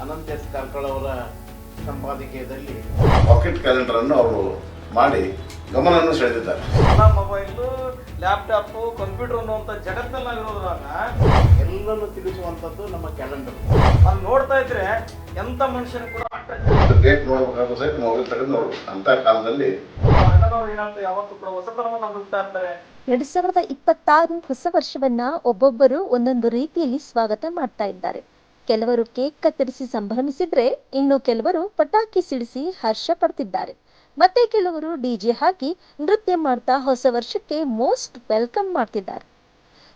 Ananth S Karkala ಅವರ ಸಂಪಾದಕೀಯದಲ್ಲಿ packet calendar ಅನ್ನು ಅವರು ಮಾಡಿ ಗಮನವನ್ನು ಸೆಳೆದಿದ್ದಾರೆ. ಎಲ್ಲ ಮೊಬೈಲು, ಲ್ಯಾಪ್ಟಾಪು, ಕಂಪ್ಯೂಟರ್ ಅನ್ನುವಂಥ ಜಗತ್ತಿನಲ್ಲಿ ನಾವಿರೋದ್ರಾಗ ಎಲ್ಲನೂ ತಿಳಿಸುವಂಥದ್ದು ನಮ್ಮ ಕ್ಯಾಲೆಂಡರ್. ಅದು ನೋಡ್ತಾ ಇದ್ರೆ ಎಂಥ ಮನುಷ್ಯನ ಕೂಡ ಡೇಟ್ ನೋಡ್ಬೇಕಾದ್ರೂ ಸಹಿತ ಮೊಬೈಲ್ ತೆಗೆದು ನೋಡು ಅಂತ ಕಾಲದಲ್ಲಿ ಏನಂತ ಯಾವತ್ತೂ ಕೂಡ ಹೊಸತನವನ್ನು ಹುಡುಕ್ತಾ ಇರ್ತಾರೆ. 2026 ಹೊಸ ವರ್ಷವನ್ನ ಒಬ್ಬೊಬ್ಬರು ಒಂದೊಂದು ರೀತಿಯಲ್ಲಿ ಸ್ವಾಗತ ಮಾಡ್ತಾ ಇದ್ದಾರೆ. ಕೆಲವರು ಕೇಕ್ ಕತ್ತರಿಸಿ ಸಂಭ್ರಮಿಸಿದ್ರೆ, ಇನ್ನು ಕೆಲವರು ಪಟಾಕಿ ಸಿಡಿಸಿ ಹರ್ಷ ಪಡ್ತಿದ್ದಾರೆ. ಮತ್ತೆ ಕೆಲವರು ಡಿಜೆ ಹಾಕಿ ನೃತ್ಯ ಮಾಡ್ತಾ ಹೊಸ ವರ್ಷಕ್ಕೆ ಮೋಸ್ಟ್ ವೆಲ್ಕಮ್ ಮಾಡ್ತಿದ್ದಾರೆ.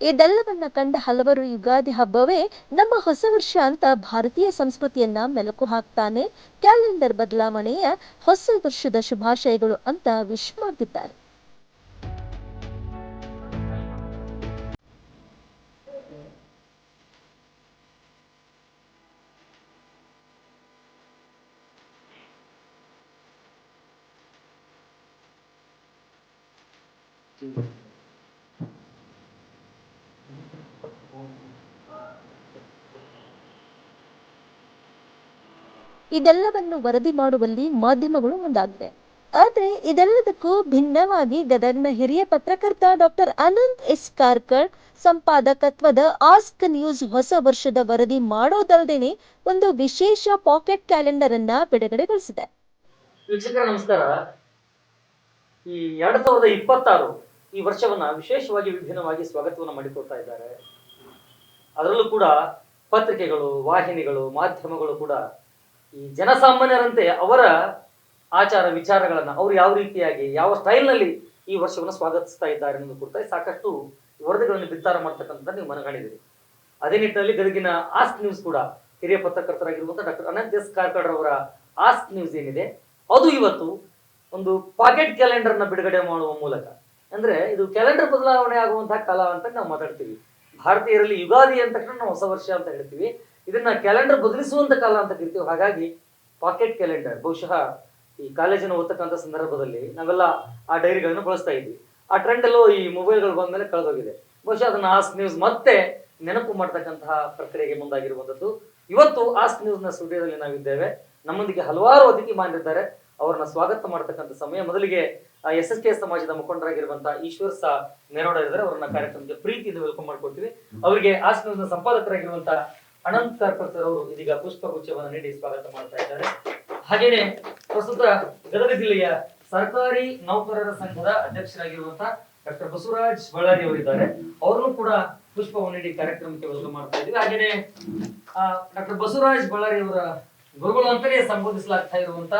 ಇದೆಲ್ಲವನ್ನ ಕಂಡ ಹಲವರು ಯುಗಾದಿ ಹಬ್ಬವೇ ನಮ್ಮ ಹೊಸ ವರ್ಷ ಅಂತ ಭಾರತೀಯ ಸಂಸ್ಕೃತಿಯನ್ನ ಮೆಲುಕು ಹಾಕ್ತಾನೆ ಕ್ಯಾಲೆಂಡರ್ ಬದಲಾವಣೆಯ ಹೊಸ ವರ್ಷದ ಶುಭಾಶಯಗಳು ಅಂತ ವಿಶ್ ಮಾಡ್ತಿದ್ದಾರೆ. ಇದೆಲ್ಲವನ್ನು ವರದಿ ಮಾಡುವಲ್ಲಿ ಮಾಧ್ಯಮಗಳು ಮುಂದಾಗಿವೆ. ಆದ್ರೆ ಇದೆಲ್ಲದಕ್ಕೂ ಭಿನ್ನವಾಗಿ ಗದಗ್ನ ಹಿರಿಯ ಪತ್ರಕರ್ತ ಡಾಕ್ಟರ್ ಅನಂತ್ ಎಸ್ ಕಾರ್ಕಳ್ ಸಂಪಾದಕತ್ವದ ಆಸ್ಕ್ ನ್ಯೂಸ್ ಹೊಸ ವರ್ಷದ ವರದಿ ಮಾಡೋದಲ್ಲದೇನೆ ಒಂದು ವಿಶೇಷ ಪಾಕೆಟ್ ಕ್ಯಾಲೆಂಡರ್ ಅನ್ನ ಬಿಡುಗಡೆಗೊಳಿಸಿದೆ. ವೀಕ್ಷಕರ ನಮಸ್ಕಾರ. ಈ 2026 ಈ ವರ್ಷವನ್ನ ವಿಶೇಷವಾಗಿ ವಿಭಿನ್ನವಾಗಿ ಸ್ವಾಗತವನ್ನು ಮಾಡಿಕೊಳ್ತಾ ಇದ್ದಾರೆ. ಅದರಲ್ಲೂ ಕೂಡ ಪತ್ರಿಕೆಗಳು, ವಾಹಿನಿಗಳು, ಮಾಧ್ಯಮಗಳು ಕೂಡ ಈ ಜನಸಾಮಾನ್ಯರಂತೆ ಅವರ ಆಚಾರ ವಿಚಾರಗಳನ್ನ ಅವರು ಯಾವ ರೀತಿಯಾಗಿ ಯಾವ ಸ್ಟೈಲ್ನಲ್ಲಿ ಈ ವರ್ಷವನ್ನು ಸ್ವಾಗತಿಸ್ತಾ ಇದ್ದಾರೆ ಅನ್ನೋದು ಕುರಿತಾಗಿ ಸಾಕಷ್ಟು ವರದಿಗಳನ್ನು ಬಿತ್ತರ ಮಾಡ್ತಕ್ಕಂಥ ನೀವು ಮನಗಾಣಿದ್ದೀರಿ. ಅದೇ ನಿಟ್ಟಿನಲ್ಲಿ ಗದಗಿನ ಆಸ್ಕ್ ನ್ಯೂಸ್ ಕೂಡ ಹಿರಿಯ ಪತ್ರಕರ್ತರಾಗಿರುವಂತಹ ಡಾಕ್ಟರ್ ಅನಂತ್ ಎಸ್ ಕಾರ್ಕಳ್ ಅವರ ಆಸ್ಕ್ ನ್ಯೂಸ್ ಏನಿದೆ ಅದು ಇವತ್ತು ಒಂದು ಪಾಕೆಟ್ ಕ್ಯಾಲೆಂಡರ್ನ ಬಿಡುಗಡೆ ಮಾಡುವ ಮೂಲಕ, ಅಂದ್ರೆ ಇದು ಕ್ಯಾಲೆಂಡರ್ ಬದಲಾವಣೆ ಆಗುವಂತಹ ಕಾಲ ಅಂತ ನಾವು ಮಾತಾಡ್ತೀವಿ. ಭಾರತೀಯರಲ್ಲಿ ಯುಗಾದಿ ಅಂದ ತಕ್ಷಣ ನಾವು ಹೊಸ ವರ್ಷ ಅಂತ ಹೇಳ್ತೀವಿ. ಇದನ್ನ ಕ್ಯಾಲೆಂಡರ್ ಬದಲಿಸುವಂತ ಕಾಲ ಅಂತ ಕರಿತೀವಿ. ಹಾಗಾಗಿ ಪಾಕೆಟ್ ಕ್ಯಾಲೆಂಡರ್ ಬಹುಶಃ ಈ ಕಾಲೇಜಿನ ಓದ್ತಕ್ಕಂಥ ಸಂದರ್ಭದಲ್ಲಿ ನಾವೆಲ್ಲ ಆ ಡೈರಿಗಳನ್ನು ಬಳಸ್ತಾ ಇದ್ವಿ. ಆ ಟ್ರೆಂಡ್ ಎಲ್ಲೋ ಈ ಮೊಬೈಲ್ಗಳು ಬಂದ್ಮೇಲೆ ಕಳೆದೋಗಿದೆ. ಬಹುಶಃ ಅದನ್ನ ಆಸ್ಕ್ ನ್ಯೂಸ್ ಮತ್ತೆ ನೆನಪು ಮಾಡ್ತಕ್ಕಂತಹ ಪ್ರಕ್ರಿಯೆಗೆ ಮುಂದಾಗಿರುವಂಥದ್ದು. ಇವತ್ತು ಆಸ್ಕ್ ನ್ಯೂಸ್ ನ ಸ್ಟುಡಿಯೋದಲ್ಲಿ ನಾವಿದ್ದೇವೆ. ನಮ್ಮೊಂದಿಗೆ ಹಲವಾರು ಅತಿಥಿ ಮಾನ್ಯರಿದ್ದಾರೆ. ಅವರನ್ನ ಸ್ವಾಗತ ಮಾಡತಕ್ಕಂಥ ಸಮಯ. ಮೊದಲಿಗೆ SSK ಸಮಾಜದ ಮುಖಂಡರಾಗಿರುವಂತಹ ಈಶ್ವರ್ ಸಾ ನೇರೋಡ ಇದ್ದಾರೆ. ಅವರನ್ನ ಕಾರ್ಯಕ್ರಮಕ್ಕೆ ಪ್ರೀತಿಯಿಂದ ವೆಲ್ಕಮ್ ಮಾಡ್ಕೊಡ್ತೀವಿ. ಅವರಿಗೆ ಆಸ್ಕ್ ನ್ಯೂಸ್ ನ ಸಂಪಾದಕರಾಗಿರುವಂತಹ ಅನಂತ್ ಕಾರ್ಕಳ್ ಅವರು ಇದೀಗ ಪುಷ್ಪಗುಚ್ಛವನ್ನು ನೀಡಿ ಸ್ವಾಗತ ಮಾಡ್ತಾ ಇದ್ದಾರೆ. ಹಾಗೇನೆ ಪ್ರಸ್ತುತ ಗದಗ ಜಿಲ್ಲೆಯ ಸರ್ಕಾರಿ ನೌಕರರ ಸಂಘದ ಅಧ್ಯಕ್ಷರಾಗಿರುವಂತಹ ಡಾಕ್ಟರ್ ಬಸವರಾಜ್ ಬಳ್ಳಾರಿ ಅವರಿದ್ದಾರೆ. ಅವರನ್ನು ಕೂಡ ಪುಷ್ಪವನ್ನು ನೀಡಿ ಕಾರ್ಯಕ್ರಮಕ್ಕೆ ವೆಲ್ಕಮ್ ಮಾಡ್ತಾ ಇದ್ದೀವಿ. ಹಾಗೇನೆ ಡಾಕ್ಟರ್ ಬಸವರಾಜ್ ಬಳ್ಳಾರಿ ಅವರ ಗುರುಗಳು ಅಂತಾನೆ ಸಂಬೋಧಿಸಲಾಗ್ತಾ ಇರುವಂತ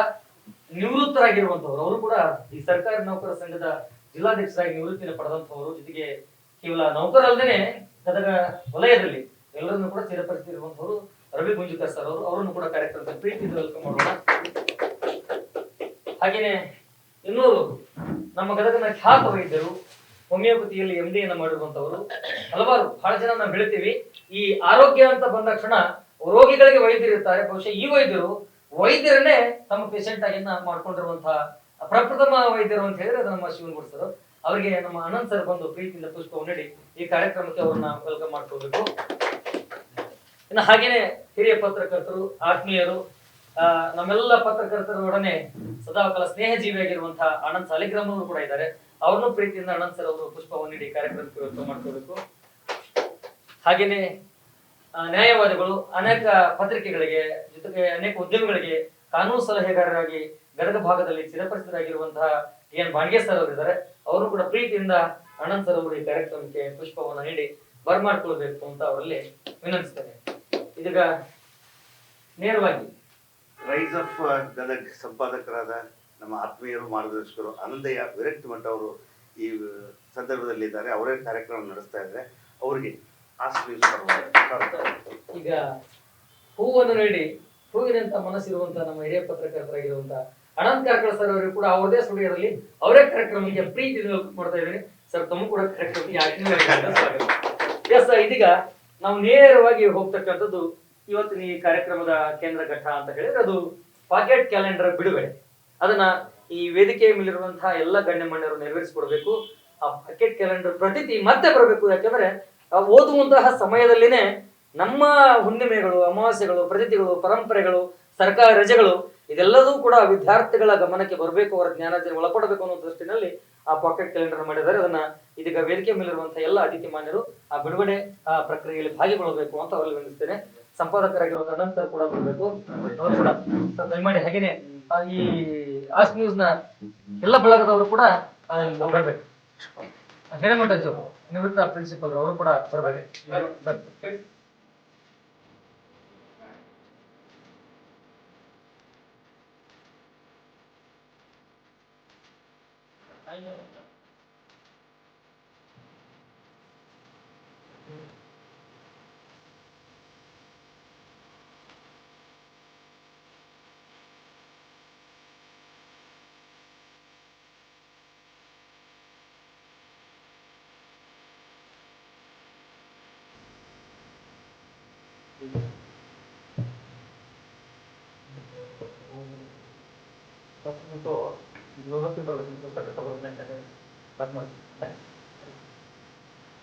ನಿವೃತ್ತರಾಗಿರುವಂತವರು, ಅವರು ಕೂಡ ಈ ಸರ್ಕಾರಿ ನೌಕರರ ಸಂಘದ ಜಿಲ್ಲಾಧ್ಯಕ್ಷರಾಗಿ ನಿವೃತ್ತಿಯನ್ನು ಪಡೆದಂತವರು. ಜೊತೆಗೆ ಕೇವಲ ನೌಕರಲ್ಲದೇನೆ ಗದಗ ವಲಯದಲ್ಲಿ ಎಲ್ಲರನ್ನು ಕೂಡ ಸ್ಥಿರಪಡಿಸಿರುವಂತವರು ರವಿ ಗುಂಜಕರ್ ಸರ್ ಅವರು. ಅವರನ್ನು ಕೂಡ ಕಾರ್ಯಕ್ರಮಕ್ಕೆ ಪ್ರೀತಿಯಿಂದ ವೆಲ್ಕಮ್ ಮಾಡೋಣ. ಹಾಗೇನೆ ಇನ್ನೂರು ನಮ್ಮ ಗದಗನ ಖ್ಯಾತ ವೈದ್ಯರು, ಹೋಮಿಯೋಪತಿಯಲ್ಲಿ MD ಮಾಡಿರುವಂತವರು. ಹಲವಾರು ಬಹಳ ಜನ ನಾವು ಹೇಳ್ತೀವಿ, ಈ ಆರೋಗ್ಯ ಅಂತ ಬಂದ ಕ್ಷಣ ರೋಗಿಗಳಿಗೆ ವೈದ್ಯರು ಇರ್ತಾರೆ. ಬಹುಶಃ ಈ ವೈದ್ಯರು ವೈದ್ಯರನ್ನೇ ತಮ್ಮ ಪೇಷಂಟ್ ಆಗಿ ಮಾಡ್ಕೊಂಡಿರುವಂತಹ ಪ್ರಪ್ರಥಮ ವೈದ್ಯರು ಅಂತ ಹೇಳಿದ್ರೆ ಅದು ನಮ್ಮ ಶಿವನಗೌಡ ಸರ್. ಅವರಿಗೆ ನಮ್ಮ ಅನಂತ್ ಸರ್ ಬಂದು ಪ್ರೀತಿಯಿಂದ ಪುಷ್ಪವನ್ನು ನೀಡಿ ಈ ಕಾರ್ಯಕ್ರಮಕ್ಕೆ ಅವ್ರನ್ನ ವೆಲ್ಕಮ್ ಮಾಡ್ಕೋಬೇಕು. ಇನ್ನು ಹಾಗೇನೆ ಹಿರಿಯ ಪತ್ರಕರ್ತರು, ಆತ್ಮೀಯರು, ನಮ್ಮೆಲ್ಲ ಪತ್ರಕರ್ತರೊಡನೆ ಸದಾಕಾಲ ಸ್ನೇಹ ಜೀವಿಯಾಗಿರುವಂತಹ ಆನಂದ್ ಸಾಲಿಗ್ರಾಮ್ ಅವರು ಕೂಡ ಇದ್ದಾರೆ. ಅವ್ರನ್ನೂ ಪ್ರೀತಿಯಿಂದ ಅನಂತ್ ಸರ್ ಅವರು ಪುಷ್ಪವನ್ನು ನೀಡಿ ಕಾರ್ಯಕ್ರಮಕ್ಕೆ ವೆಲ್ಕಮ್ ಮಾಡ್ಕೋಬೇಕು. ಹಾಗೇನೆ ನ್ಯಾಯವಾದಿಗಳು, ಅನೇಕ ಪತ್ರಿಕೆಗಳಿಗೆ ಜೊತೆಗೆ ಅನೇಕ ಉದ್ಯಮಿಗಳಿಗೆ ಕಾನೂನು ಸಲಹೆಗಾರರಾಗಿ ಗದಗ ಭಾಗದಲ್ಲಿ ಚಿರಪರಿಚಿತರಾಗಿರುವಂತಹ TN ಬಾಂಡ್ಗೆ ಸರ್ ಅವರಿದ್ದಾರೆ. ಅವರು ಕೂಡ ಪ್ರೀತಿಯಿಂದ ಅನಂತ್ ಸರ್ ಅವರು ಈ ಕಾರ್ಯಕ್ರಮಕ್ಕೆ ಪುಷ್ಪವನ್ನು ನೀಡಿ ಬರ್ಮಾಡ್ಕೊಳ್ಬೇಕು ಅಂತ ಅವರಲ್ಲಿ ವಿನಂತಿಸ್ತೇನೆ. ಇದೀಗ ನೇರವಾಗಿ ರೈಸ್ ಆಫ್ ಗದಗ್ ಸಂಪಾದಕರಾದ ನಮ್ಮ ಆತ್ಮೀಯರು, ಮಾರ್ಗದರ್ಶಕರು ಅನಂತಯ್ಯ ವಿರಕ್ತಿ ಮಠ ಅವರು ಈ ಸಂದರ್ಭದಲ್ಲಿದ್ದಾರೆ. ಅವರೇ ಕಾರ್ಯಕ್ರಮ ನಡೆಸ್ತಾ ಇದ್ದಾರೆ. ಅವರಿಗೆ ಈಗ ಹೂವನ್ನು ನೀಡಿ ಹೂವಿನಂತ ಮನಸ್ಸಿರುವಂತಹ ನಮ್ಮ ಹಿರಿಯ ಪತ್ರಕರ್ತರಾಗಿರುವಂತಹ ಅನಂತ್ ಕಾರ್ಕಳ್ ಸರ್ ಅವರು ಕೂಡ ಅವರದೇ ಸ್ಟುಡಿಯೋದಲ್ಲಿ ಅವರೇ ಕಾರ್ಯಕ್ರಮಕ್ಕೆ ಪ್ರೀತಿ ಮಾಡ್ತಾ ಇದ್ದೀನಿ. ಸರ್ ತಮ್ಮ ಕೂಡ ಕಾರ್ಯಕ್ರಮಕ್ಕೆ ಎಸ್. ಇದೀಗ ನಾವು ನೇರವಾಗಿ ಹೋಗ್ತಕ್ಕಂಥದ್ದು ಇವತ್ತಿನ ಈ ಕಾರ್ಯಕ್ರಮದ ಕೇಂದ್ರ ಘಟ್ಟ ಅಂತ ಹೇಳಿದ್ರೆ ಅದು ಪಾಕೆಟ್ ಕ್ಯಾಲೆಂಡರ್ ಬಿಡುಗಡೆ. ಅದನ್ನ ಈ ವೇದಿಕೆಯ ಮೇಲಿರುವಂತಹ ಎಲ್ಲ ಗಣ್ಯಮಾನ್ಯರು ನೆರವೇರಿಸಿಕೊಡ್ಬೇಕು. ಆ ಪಾಕೆಟ್ ಕ್ಯಾಲೆಂಡರ್ ಪ್ರತಿತಿ ಮತ್ತೆ ಬರಬೇಕು. ಯಾಕಂದ್ರೆ ಓದುವಂತಹ ಸಮಯದಲ್ಲಿನೇ ನಮ್ಮ ಹುಣ್ಣಿಮೆಗಳು, ಅಮಾವಾಸ್ಯೆಗಳು, ಪ್ರತಿಥಿಗಳು, ಪರಂಪರೆಗಳು, ಸರ್ಕಾರ ರಜೆಗಳು ಇದೆಲ್ಲದೂ ಕೂಡ ವಿದ್ಯಾರ್ಥಿಗಳ ಗಮನಕ್ಕೆ ಬರಬೇಕು, ಅವರ ಜ್ಞಾನಾರ್ಜನೆ ಒಳಪಡಬೇಕು ಅನ್ನೋ ದೃಷ್ಟಿನಲ್ಲಿ ಆ ಪಾಕೆಟ್ ಕ್ಯಾಲೆಂಡರ್ ಮಾಡಿದ್ದಾರೆ. ಅದನ್ನ ಇದೀಗ ವೇದಿಕೆ ಮೇಲಿರುವಂತಹ ಎಲ್ಲ ಅತಿಥಿ ಮಾನ್ಯರು ಆ ಬಿಡುಗಡೆ ಪ್ರಕ್ರಿಯೆಯಲ್ಲಿ ಭಾಗಿಗೊಳ್ಳಬೇಕು ಅಂತ ಅವರಲ್ಲಿ ವಿನಂತಿಸ್ತೇನೆ. ಸಂಪಾದಕರಾಗಿರುವ ಅನಂತರ ಕೂಡ ಬರಬೇಕು, ಅವರು ಕೂಡ ದಯಮಾಡಿ. ಹಾಗೇನೆ ಈ ಆಸ್ಕ್ ನ್ಯೂಸ್ ನ ಎಲ್ಲ ಬಳಗದವರು ಕೂಡ ಬರ್ಬೇಕು. ಹಿರೇಮಠಜು ನಿವೃತ್ತ ಪ್ರಿನ್ಸಿಪಲ್ ಅವರು ಕೂಡ ಬರ್ಬೇಕು.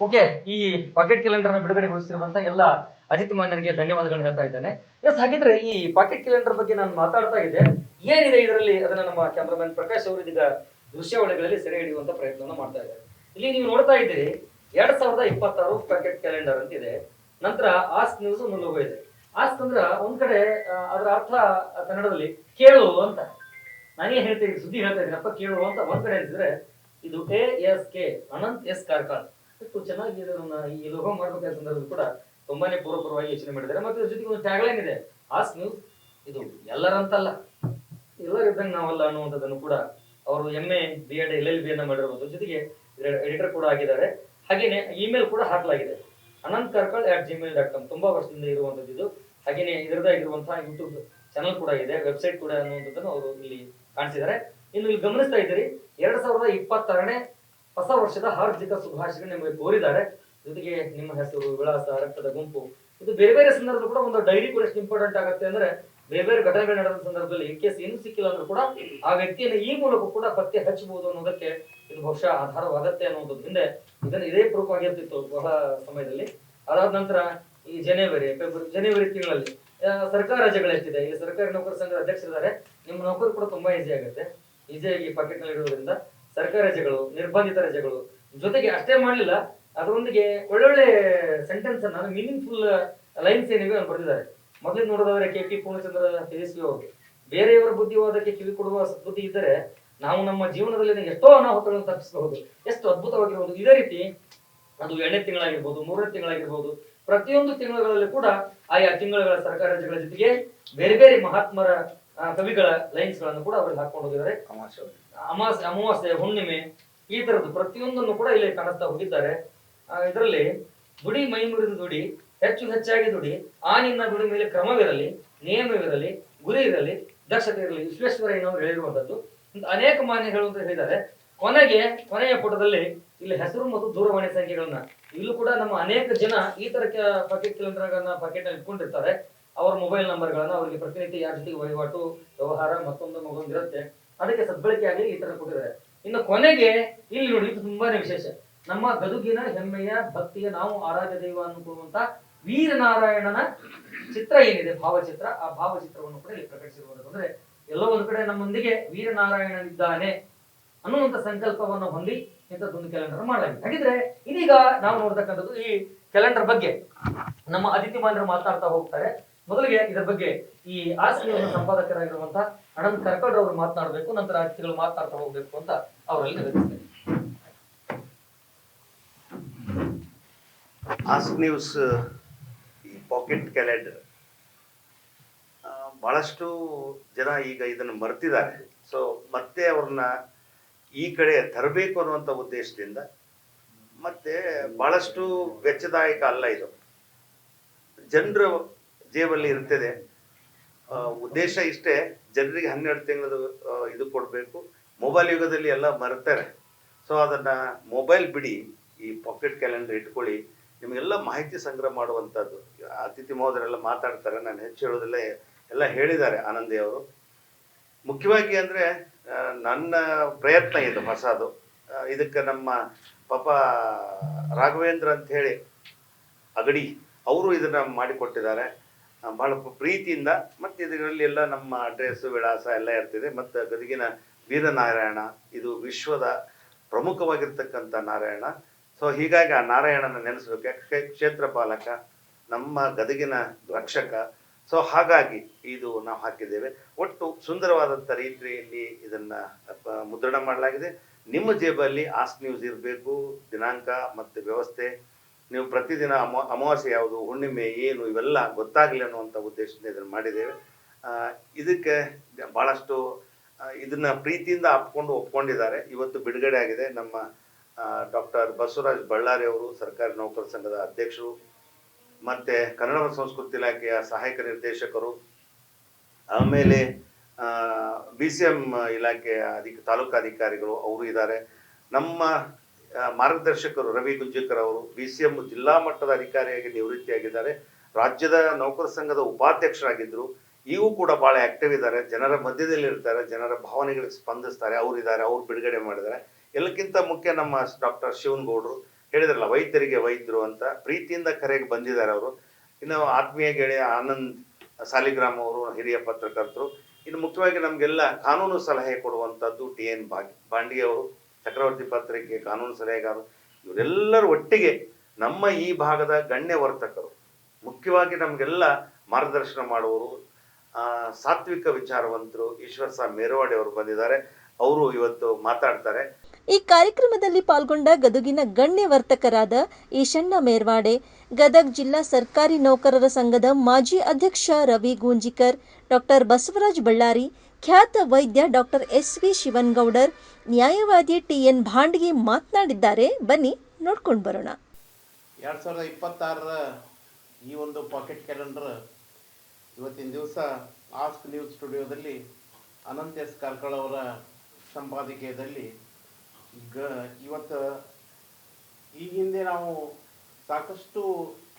ಓಕೆ, ಈ ಪಾಕೆಟ್ ಕ್ಯಾಲೆಂಡರ್ ನ ಬಿಡುಗಡೆಗೊಳಿಸಿರುವಂತ ಎಲ್ಲ ಅತಿಥಿ ಮಾನ್ಯರಿಗೆ ಧನ್ಯವಾದಗಳನ್ನು ಹೇಳ್ತಾ ಇದ್ದೇನೆ. ಎಸ್, ಹಾಗಿದ್ರೆ ಈ ಪಾಕೆಟ್ ಕ್ಯಾಲೆಂಡರ್ ಬಗ್ಗೆ ನಾನು ಮಾತಾಡ್ತಾ ಇದ್ದೆ, ಏನಿದೆ ಇದರಲ್ಲಿ ಅದನ್ನ ನಮ್ಮ ಕ್ಯಾಮರಾಮನ್ ಪ್ರಕಾಶ್ ಅವರು ಇದೀಗ ದೃಶ್ಯಾವಳಿಗಳಲ್ಲಿ ಸೆರೆ ಹಿಡಿಯುವಂತ ಪ್ರಯತ್ನವನ್ನು ಮಾಡ್ತಾ ಇದ್ದಾರೆ. ಇಲ್ಲಿ ನೀವು ನೋಡ್ತಾ ಇದ್ದೀರಿ 2026 ಪಾಕೆಟ್ ಕ್ಯಾಲೆಂಡರ್ ಅಂತ ಇದೆ. ನಂತರ ಆಸ್ಕ್ ನ್ಯೂಸ್ ಲೋಗೋ ಇದೆ. ಆಸ್ಕ್ ಅಂದ್ರ ಒಂದ್ ಕಡೆ ಅದರ ಅರ್ಥ ಕನ್ನಡದಲ್ಲಿ ಕೇಳು ಅಂತ. ನಾನೇ ಹೇಳ್ತೀನಿ, ಸುದ್ದಿ ಹೇಳ್ತಾ ಇದ್ದೀನಪ್ಪ ಕೇಳು ಅಂತ ಒಂದ್ ಕಡೆ ಅಂತಿದ್ರೆ, ಇದು ASK ಅನಂತ್ ಎಸ್ ಕಾರ್ಕಳ ಎಷ್ಟು ಚೆನ್ನಾಗಿ ಇದನ್ನ ಈ ಲೋಗೋ ಮಾಡಬೇಕಾದ ಸಂದರ್ಭದಲ್ಲಿ ಕೂಡ ತುಂಬಾನೇ ಪೂರ್ವಪರವಾಗಿ ಯೋಚನೆ ಮಾಡಿದ್ದಾರೆ. ಮತ್ತೆ ಇದ್ರ ಜೊತೆಗೆ ಒಂದು ಟ್ಯಾಗ್ಲೈನ್ ಇದೆ, ಆಸ್ಕ್ ನ್ಯೂಸ್ ಇದು ಎಲ್ಲರಂತಲ್ಲ, ಎಲ್ಲರ ಇದ್ದಂಗೆ ನಾವಲ್ಲ ಅನ್ನುವಂಥದ್ದನ್ನು ಕೂಡ ಅವರು MA B.Ed LLB ಅನ್ನ ಮಾಡಿರಬಹುದು. ಜೊತೆಗೆ ಎಡಿಟರ್ ಕೂಡ ಆಗಿದ್ದಾರೆ. ಹಾಗೇನೆ ಇಮೇಲ್ ಕೂಡ ಹಾಕಲಾಗಿದೆ, anantkarkal@gmail.com. ತುಂಬಾ ವರ್ಷದಿಂದ ಇರುವಂತದ್ದು ಇದು. ಹಾಗೇನೆ ಇದರದಾಗಿರುವಂತಹ ಯೂಟ್ಯೂಬ್ ಚಾನಲ್ ಕೂಡ ಇದೆ, ವೆಬ್ಸೈಟ್ ಕೂಡ ಅನ್ನುವಂಥದ್ದನ್ನು ಅವರು ಇಲ್ಲಿ ಕಾಣಿಸಿದ್ದಾರೆ. ಇನ್ನು ಇಲ್ಲಿ ಗಮನಿಸ್ತಾ ಇದ್ದೀರಿ 2026ನೇ ಹೊಸ ವರ್ಷದ ಹಾರ್ದಿಕ ಶುಭಾಶಯಗಳು ನಿಮಗೆ ಕೋರಿದ್ದಾರೆ. ಜೊತೆಗೆ ನಿಮ್ಮ ಹೆಸರು, ವಿಳಾಸ, ರಕ್ತದ ಗುಂಪು, ಇದು ಬೇರೆ ಬೇರೆ ಸಂದರ್ಭದಲ್ಲಿ ಕೂಡ ಒಂದು ಡೈರಿ ಕೂಡ ಎಷ್ಟು ಇಂಪಾರ್ಟೆಂಟ್ ಆಗುತ್ತೆ ಅಂದ್ರೆ, ಬೇರೆ ಬೇರೆ ಘಟನೆಗಳು ನಡೆದ ಸಂದರ್ಭದಲ್ಲಿ ಇನ್ ಕೇಸ್ ಏನು ಸಿಕ್ಕಿಲ್ಲ ಅಂದ್ರೂ ಕೂಡ ಆ ವ್ಯಕ್ತಿಯನ್ನು ಈ ಮೂಲಕ ಕೂಡ ಪತ್ತೆ ಹಚ್ಚಬಹುದು ಅನ್ನೋದಕ್ಕೆ ಇದು ಬಹುಶಃ ಆಧಾರವಾಗತ್ತೆ ಅನ್ನೋದು ಹಿಂದೆ ಇದೇ ಪ್ರೂಫ್ ಆಗಿರ್ತಿತ್ತು ಬಹಳ ಸಮಯದಲ್ಲಿ. ಅದಾದ ನಂತರ ಈ ಜನವರಿ ತಿಂಗಳಲ್ಲಿ ಸರ್ಕಾರ ರಜೆಗಳು ಎಷ್ಟಿದೆ, ಈ ಸರ್ಕಾರಿ ನೌಕರ ಸಂಘದ ಅಧ್ಯಕ್ಷರಿದ್ದಾರೆ, ನಿಮ್ಮ ನೌಕರಿ ಕೂಡ ತುಂಬಾ ಈಸಿ ಆಗುತ್ತೆ. ಈಸಿಯಾಗಿ ಪಾಕೆಟ್ ನಲ್ಲಿ ಇಡುವುದರಿಂದ ಸರ್ಕಾರಿ ರಜೆಗಳು, ನಿರ್ಬಂಧಿತ ರಜೆಗಳು, ಜೊತೆಗೆ ಅಷ್ಟೇ ಮಾಡಲಿಲ್ಲ, ಅದರೊಂದಿಗೆ ಒಳ್ಳೊಳ್ಳೆ ಸೆಂಟೆನ್ಸ್ ಅನ್ನ ಮೀನಿಂಗ್ಫುಲ್ ಲೈನ್ಸ್ ಏನಿವೆ ಅವ್ರು ಬರೆದಿದ್ದಾರೆ. ಮೊದಲಿಗೆ ನೋಡೋದಾದ್ರೆ KP ಪೂರ್ಣಚಂದ್ರ ತೇಜಸ್ವಿ ಅವರು, ಬೇರೆಯವರ ಬುದ್ಧಿವಾದಕ್ಕೆ ಕಿವಿ ಕೊಡುವ ಸದ್ಬುದ್ಧಿ ಇದ್ದರೆ ನಾವು ನಮ್ಮ ಜೀವನದಲ್ಲಿ ಎಷ್ಟೋ ಅನಾಹುತಗಳನ್ನು ತಪ್ಪಿಸಬಹುದು, ಎಷ್ಟು ಅದ್ಭುತವಾಗಿರಬಹುದು. ಇದೇ ರೀತಿ ಅದು 2ನೇ ತಿಂಗಳಾಗಿರ್ಬೋದು, 3ನೇ ತಿಂಗಳಾಗಿರ್ಬೋದು, ಪ್ರತಿಯೊಂದು ತಿಂಗಳಲ್ಲಿ ಕೂಡ ಆಯಾ ತಿಂಗಳ ಸರ್ಕಾರ ರಜೆಗಳ ಜೊತೆಗೆ ಬೇರೆ ಬೇರೆ ಮಹಾತ್ಮರ ಕವಿಗಳ ಲೈನ್ಸ್ ಗಳನ್ನು ಕೂಡ ಅವ್ರಿಗೆ ಹಾಕೊಂಡು ಹೋಗಿದ್ದಾರೆ. ಅಮಾವಾಸ್ಯೆ, ಹುಣ್ಣಿಮೆ, ಈ ತರದ್ದು ಪ್ರತಿಯೊಂದನ್ನು ಕೂಡ ಇಲ್ಲಿ ಕಾಣಿಸ್ತಾ ಹೋಗಿದ್ದಾರೆ. ಇದರಲ್ಲಿ ದುಡಿ ಮೈ ಮುರಿದು ದುಡಿ, ಹೆಚ್ಚಾಗಿ ದುಡಿ, ಆ ನಿನ್ನ ದುಡಿ ಮೇಲೆ ಕ್ರಮವಿರಲಿ, ನಿಯಮವಿರಲಿ, ಗುರಿ ಇರಲಿ, ದಕ್ಷತೆ ಇರಲಿ, ವಿಶ್ವೇಶ್ವರಯ್ಯನವರು ಹೇಳಿರುವಂತದ್ದು. ಅನೇಕ ಮಾನ್ಯಗಳು ಅಂತ ಹೇಳಿದ್ದಾರೆ. ಕೊನೆಯ ಪುಟದಲ್ಲಿ ಇಲ್ಲಿ ಹೆಸರು ಮತ್ತು ದೂರವಾಣಿ ಸಂಖ್ಯೆಗಳನ್ನ, ಇಲ್ಲೂ ಕೂಡ ನಮ್ಮ ಅನೇಕ ಜನ ಈ ತರ ಪಾಕೆಟ್ ಕ್ಯಾಲೆಂಡರ್ ಪಾಕೆಟ್ ನಲ್ಲಿ ಇಟ್ಕೊಂಡಿರ್ತಾರೆ. ಅವರ ಮೊಬೈಲ್ ನಂಬರ್ಗಳನ್ನ ಅವರಿಗೆ ಪ್ರತಿನಿತ್ಯ ಯಾರ ಜೊತೆಗೆ ವಹಿವಾಟು, ವ್ಯವಹಾರ, ಮತ್ತೊಂದು ಇರುತ್ತೆ, ಅದಕ್ಕೆ ಸದ್ಬಳಕೆ ಆಗಲಿ ಈ ತರ ಕೊಟ್ಟಿದ್ದಾರೆ. ಇನ್ನು ಕೊನೆಗೆ ಇಲ್ಲಿ ನೋಡಿ, ಇದು ತುಂಬಾನೇ ವಿಶೇಷ, ನಮ್ಮ ಗದುಗಿನ ಹೆಮ್ಮೆಯ ಭಕ್ತಿಯ ನಾವು ಆರಾಧ್ಯ ದೈವ ಅನ್ನುವಂತ ವೀರನಾರಾಯಣನ ಚಿತ್ರ ಏನಿದೆ, ಭಾವಚಿತ್ರ, ಆ ಭಾವಚಿತ್ರವನ್ನು ಕೂಡ ಇಲ್ಲಿ ಪ್ರಕಟಿಸಿರುವುದು. ಅಂದ್ರೆ ಎಲ್ಲೋ ಒಂದು ಕಡೆ ನಮ್ಮೊಂದಿಗೆ ವೀರನಾರಾಯಣನಿದ್ದಾನೆ ಅನ್ನುವಂತ ಸಂಕಲ್ಪವನ್ನು ಹೊಂದಿ ಇಂಥದ್ದೊಂದು ಕ್ಯಾಲೆಂಡರ್ ಮಾಡಲಾಗಿದೆ. ಹಾಗಿದ್ರೆ ಇದೀಗ ನಾವು ನೋಡ್ತಕ್ಕಂಥದ್ದು ಈ ಕ್ಯಾಲೆಂಡರ್ ಬಗ್ಗೆ ನಮ್ಮ ಅತಿಥಿ ಮಾನ್ಯರು ಮಾತನಾಡ್ತಾ ಹೋಗ್ತಾರೆ. ಮೊದಲಿಗೆ ಇದರ ಬಗ್ಗೆ ಈ ಆಸ್ತಿಯನ್ನು ಸಂಪಾದಕರಾಗಿರುವಂತಹ ಅನಂತ್ ಕಾರ್ಕಳ ಅವರು ಮಾತನಾಡಬೇಕು, ನಂತರ ಅತಿಥಿಗಳು ಮಾತನಾಡ್ತಾ ಹೋಗ್ಬೇಕು ಅಂತ ಅವರಲ್ಲಿ ವಿನಂತಿಸ್ತೇನೆ. ಆಸ್ಕ್ ನ್ಯೂಸ್ ಈ ಪಾಕೆಟ್ ಕ್ಯಾಲೆಂಡರ್ ಬಹಳಷ್ಟು ಜನ ಈಗ ಇದನ್ನು ಮರ್ತಿದ್ದಾರೆ. ಸೊ ಮತ್ತೆ ಅವ್ರನ್ನ ಈ ಕಡೆ ತರಬೇಕು ಅನ್ನುವಂಥ ಉದ್ದೇಶದಿಂದ, ಮತ್ತೆ ಬಹಳಷ್ಟು ವೆಚ್ಚದಾಯಕ ಅಲ್ಲ ಇದು, ಜನರ ಜೇಬಲ್ಲಿ ಇರ್ತದೆ. ಉದ್ದೇಶ ಇಷ್ಟೇ, ಜನರಿಗೆ 12 ತಿಂಗಳದು ಇದು ಕೊಡಬೇಕು. ಮೊಬೈಲ್ ಯುಗದಲ್ಲಿ ಎಲ್ಲ ಮರ್ತಾರೆ. ಸೊ ಅದನ್ನು ಮೊಬೈಲ್ ಬಿಡಿ, ಈ ಪಾಕೆಟ್ ಕ್ಯಾಲೆಂಡರ್ ಇಟ್ಕೊಳ್ಳಿ, ನಿಮಗೆಲ್ಲ ಮಾಹಿತಿ ಸಂಗ್ರಹ ಮಾಡುವಂಥದ್ದು. ಅತಿಥಿ ಮಹೋದರೆಲ್ಲ ಮಾತಾಡ್ತಾರೆ, ನಾನು ಹೆಚ್ಚು ಹೇಳೋದಿಲ್ಲ, ಎಲ್ಲ ಹೇಳಿದ್ದಾರೆ ಆನಂದಿ ಅವರು. ಮುಖ್ಯವಾಗಿ ಅಂದರೆ ನನ್ನ ಪ್ರಯತ್ನ ಇದು ಹೊಸದು. ಇದಕ್ಕೆ ನಮ್ಮ ಪಾಪ ರಾಘವೇಂದ್ರ ಅಂತ ಹೇಳಿ ಅಗಡಿ ಅವರು ಇದನ್ನು ಮಾಡಿಕೊಟ್ಟಿದ್ದಾರೆ ಭಾಳ ಪ್ರೀತಿಯಿಂದ. ಮತ್ತು ಇದರಲ್ಲಿ ಎಲ್ಲ ನಮ್ಮ ಅಡ್ರೆಸ್ಸು ವಿಳಾಸ ಎಲ್ಲ ಇರ್ತಿದೆ. ಮತ್ತು ಗದಗಿನ ವೀರನಾರಾಯಣ ಇದು ವಿಶ್ವದ ಪ್ರಮುಖವಾಗಿರ್ತಕ್ಕಂಥ ನಾರಾಯಣ. ಸೊ ಹೀಗಾಗಿ ಆ ನಾರಾಯಣನ ನೆನೆಸ್ಬೇಕು, ಯಾಕೆ ಕ್ಷೇತ್ರ ಪಾಲಕ, ನಮ್ಮ ಗದಗಿನ ರಕ್ಷಕ. ಸೊ ಹಾಗಾಗಿ ಇದು ನಾವು ಹಾಕಿದ್ದೇವೆ. ಒಟ್ಟು ಸುಂದರವಾದಂಥ ರೀತಿಯಲ್ಲಿ ಇದನ್ನು ಮುದ್ರಣ ಮಾಡಲಾಗಿದೆ. ನಿಮ್ಮ ಜೇಬಲ್ಲಿ ಆಸ್ಕ್ ನ್ಯೂಸ್ ಇರಬೇಕು, ದಿನಾಂಕ ಮತ್ತು ವ್ಯವಸ್ಥೆ. ನೀವು ಪ್ರತಿದಿನ ಅಮಾವಾಸ್ಯೆ ಯಾವುದು, ಹುಣ್ಣಿಮೆ ಏನು, ಇವೆಲ್ಲ ಗೊತ್ತಾಗಲಿ ಅನ್ನುವಂಥ ಉದ್ದೇಶದಿಂದ ಇದನ್ನು ಮಾಡಿದ್ದೇವೆ. ಇದಕ್ಕೆ ಭಾಳಷ್ಟು ಇದನ್ನು ಪ್ರೀತಿಯಿಂದ ಒಪ್ಕೊಂಡಿದ್ದಾರೆ. ಇವತ್ತು ಬಿಡುಗಡೆ ಆಗಿದೆ. ನಮ್ಮ ಡಾಕ್ಟರ್ ಬಸವರಾಜ್ ಬಳ್ಳಾರಿ ಅವರು ಸರ್ಕಾರಿ ನೌಕರ ಸಂಘದ ಅಧ್ಯಕ್ಷರು, ಮತ್ತು ಕನ್ನಡ ಮತ್ತು ಸಂಸ್ಕೃತಿ ಇಲಾಖೆಯ ಸಹಾಯಕ ನಿರ್ದೇಶಕರು, ಆಮೇಲೆ BCM ಇಲಾಖೆಯ ತಾಲೂಕು ಅಧಿಕಾರಿಗಳು ಅವರು ಇದ್ದಾರೆ. ನಮ್ಮ ಮಾರ್ಗದರ್ಶಕರು ರವಿ ಗುಂಜಕರ್ ಅವರು BCM ಜಿಲ್ಲಾ ಮಟ್ಟದ ಅಧಿಕಾರಿಯಾಗಿ ನಿವೃತ್ತಿಯಾಗಿದ್ದಾರೆ. ರಾಜ್ಯದ ನೌಕರ ಸಂಘದ ಉಪಾಧ್ಯಕ್ಷರಾಗಿದ್ದರು. ಇವು ಕೂಡ ಭಾಳ ಆಕ್ಟಿವ್ ಇದ್ದಾರೆ, ಜನರ ಮಧ್ಯದಲ್ಲಿ ಇರ್ತಾರೆ, ಜನರ ಭಾವನೆಗಳಿಗೆ ಸ್ಪಂದಿಸ್ತಾರೆ. ಅವರಿದ್ದಾರೆ, ಅವ್ರು ಬಿಡುಗಡೆ ಮಾಡಿದ್ದಾರೆ. ಎಲ್ಲಕ್ಕಿಂತ ಮುಖ್ಯ ನಮ್ಮ ಡಾಕ್ಟರ್ ಶಿವನಗೌಡರು ಹೇಳಿದ್ರಲ್ಲ, ವೈದ್ಯರಿಗೆ ವೈದ್ಯರು ಅಂತ ಪ್ರೀತಿಯಿಂದ ಕರೆಗೆ ಬಂದಿದ್ದಾರೆ ಅವರು. ಇನ್ನು ಆತ್ಮೀಯ ಗೆಳೆಯ ಆನಂದ್ ಸಾಲಿಗ್ರಾಮ್ ಅವರು ಹಿರಿಯ ಪತ್ರಕರ್ತರು. ಇನ್ನು ಮುಖ್ಯವಾಗಿ ನಮಗೆಲ್ಲ ಕಾನೂನು ಸಲಹೆ ಕೊಡುವಂಥದ್ದು TN ಬಾಂಡಿಗೆ ಅವರು, ಚಕ್ರವರ್ತಿ ಪತ್ರಿಕೆ ಕಾನೂನು ಸಲಹೆಗಾರರು. ಇವರೆಲ್ಲರೂ ಒಟ್ಟಿಗೆ ನಮ್ಮ ಈ ಭಾಗದ ಗಣ್ಯ ವರ್ತಕರು, ಮುಖ್ಯವಾಗಿ ನಮಗೆಲ್ಲ ಮಾರ್ಗದರ್ಶನ ಮಾಡುವವರು, ಸಾತ್ವಿಕ ವಿಚಾರವಂತರು ಈಶ್ವರ್ ಸಾ ಮೇರವಾಡಿ ಅವರು ಬಂದಿದ್ದಾರೆ. ಅವರು ಇವತ್ತು ಮಾತಾಡ್ತಾರೆ. ಈ ಕಾರ್ಯಕ್ರಮದಲ್ಲಿ ಪಾಲ್ಗೊಂಡ ಗದಗಿನ ಗಣ್ಯ ವರ್ತಕರಾದ ಈಶಣ್ಣ ಮೇರ್ವಾಡೆ, ಗದಗ್ ಜಿಲ್ಲಾ ಸರ್ಕಾರಿ ನೌಕರರ ಸಂಘದ ಮಾಜಿ ಅಧ್ಯಕ್ಷ ರವಿ ಗೂಂಜಿಕರ್, ಡಾಕ್ಟರ್ ಬಸವರಾಜ್ ಬಳ್ಳಾರಿ, ಖ್ಯಾತ ವೈದ್ಯ ಡಾಕ್ಟರ್ SV ಶಿವನಗೌಡರ್, ನ್ಯಾಯವಾದಿ TN ಭಾಂಡಿಗೆ ಮಾತನಾಡಿದ್ದಾರೆ. ಬನ್ನಿ ನೋಡ್ಕೊಂಡು ಬರೋಣ. 2026ರ ಈ ಒಂದು ಪಾಕೆಟ್ ಕ್ಯಾಲೆಂಡರ್ ಇವತ್ತಿನ ದಿವಸ ಆಸ್ಕ್ ನ್ಯೂಸ್ ಸ್ಟುಡಿಯೋದಲ್ಲಿ ಅನಂತ್ ಎಸ್ ಕಾರ್ಕಳ ಅವರ ಸಂಪಾದಕೀಯದಲ್ಲಿ ಇವತ್ತು ಈ ಹಿಂದೆ ನಾವು ಸಾಕಷ್ಟು